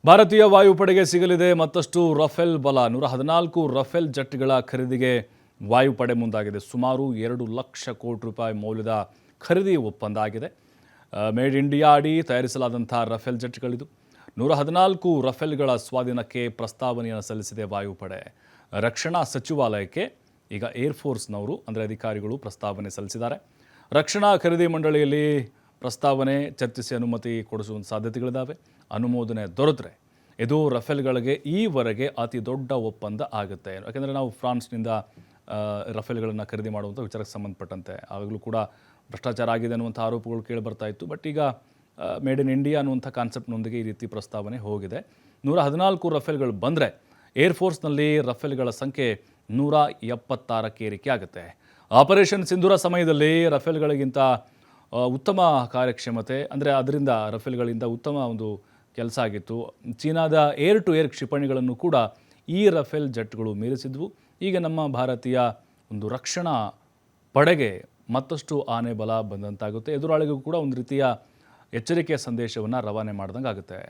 ಭಾರತೀಯ ವಾಯುಪಡೆಗೆ ಸಿಗಲಿದೆ ಮತ್ತಷ್ಟು ರಫೇಲ್ ಬಲ. 114 ರಫೇಲ್ ಜೆಟ್ಗಳ ಖರೀದಿಗೆ ವಾಯುಪಡೆ ಮುಂದಾಗಿದೆ. ಸುಮಾರು 2 ಲಕ್ಷ ಕೋಟಿ ರೂಪಾಯಿ ಮೌಲ್ಯದ ಖರೀದಿ ಒಪ್ಪಂದ ಆಗಿದೆ. ಮೇಡ್ ಇಂಡಿಯಾ ಅಡಿ ತಯಾರಿಸಲಾದಂಥ ರಫೇಲ್ ಜೆಟ್ಗಳಿದು. 114 ರಫೇಲ್ಗಳ ಸ್ವಾಧೀನಕ್ಕೆ ಪ್ರಸ್ತಾವನೆಯನ್ನು ಸಲ್ಲಿಸಿದೆ ವಾಯುಪಡೆ. ರಕ್ಷಣಾ ಸಚಿವಾಲಯಕ್ಕೆ ಈಗ ಏರ್ಫೋರ್ಸ್ನವರು ಅಂದರೆ ಅಧಿಕಾರಿಗಳು ಪ್ರಸ್ತಾವನೆ ಸಲ್ಲಿಸಿದ್ದಾರೆ. ರಕ್ಷಣಾ ಖರೀದಿ ಮಂಡಳಿಯಲ್ಲಿ ಪ್ರಸ್ತಾವನೆ ಚರ್ಚಿಸಿ ಅನುಮತಿ ಕೊಡಿಸುವ ಸಾಧ್ಯತೆಗಳಿದ್ದಾವೆ. ಅನುಮೋದನೆ ದೊರೆತರೆ ಇದು ರಫೇಲ್ಗಳಿಗೆ ಈವರೆಗೆ ಅತಿ ದೊಡ್ಡ ಒಪ್ಪಂದ ಆಗುತ್ತೆ. ಯಾಕೆಂದರೆ ನಾವು ಫ್ರಾನ್ಸ್ನಿಂದ ರಫೇಲ್ಗಳನ್ನು ಖರೀದಿ ಮಾಡುವಂಥ ವಿಚಾರಕ್ಕೆ ಸಂಬಂಧಪಟ್ಟಂತೆ ಆಗಲೂ ಕೂಡ ಭ್ರಷ್ಟಾಚಾರ ಆಗಿದೆ ಅನ್ನುವಂಥ ಆರೋಪಗಳು ಕೇಳಿ ಬರ್ತಾ ಇತ್ತು. ಬಟ್ ಈಗ ಮೇಡ್ ಇನ್ ಇಂಡಿಯಾ ಅನ್ನುವಂಥ ಕಾನ್ಸೆಪ್ಟ್ನೊಂದಿಗೆ ಈ ರೀತಿ ಪ್ರಸ್ತಾವನೆ ಹೋಗಿದೆ. 114 ರಫೇಲ್ಗಳು ಬಂದರೆ ಏರ್ಫೋರ್ಸ್ನಲ್ಲಿ ರಫೇಲ್ಗಳ ಸಂಖ್ಯೆ 176ಕ್ಕೆ ಏರಿಕೆ ಆಗುತ್ತೆ. ಆಪರೇಷನ್ ಸಿಂಧೂರ ಸಮಯದಲ್ಲಿ ರಫೇಲ್ಗಳಿಗಿಂತ ಉತ್ತಮ ಕಾರ್ಯಕ್ಷಮತೆ ಅಂದರೆ ಅದರಿಂದ ರಫೇಲ್ಗಳಿಂದ ಉತ್ತಮ ಒಂದು ಕೆಲಸ ಆಗಿತ್ತು. ಚೀನಾದ ಏರ್ ಟು ಏರ್ ಕ್ಷಿಪಣಿಗಳನ್ನು ಕೂಡ ಈ ರಫೇಲ್ ಜೆಟ್ಗಳು ಮೀರಿಸಿದ್ವು. ಈಗ ನಮ್ಮ ಭಾರತೀಯ ಒಂದು ರಕ್ಷಣಾ ಪಡೆಗೆ ಮತ್ತಷ್ಟು ಆನೆ ಬಲ ಬಂದಂತಾಗುತ್ತೆ. ಎದುರಾಳಿಗೂ ಕೂಡ ಒಂದು ರೀತಿಯ ಎಚ್ಚರಿಕೆಯ ಸಂದೇಶವನ್ನು ರವಾನೆ ಮಾಡ್ದಂಗೆ ಆಗುತ್ತೆ.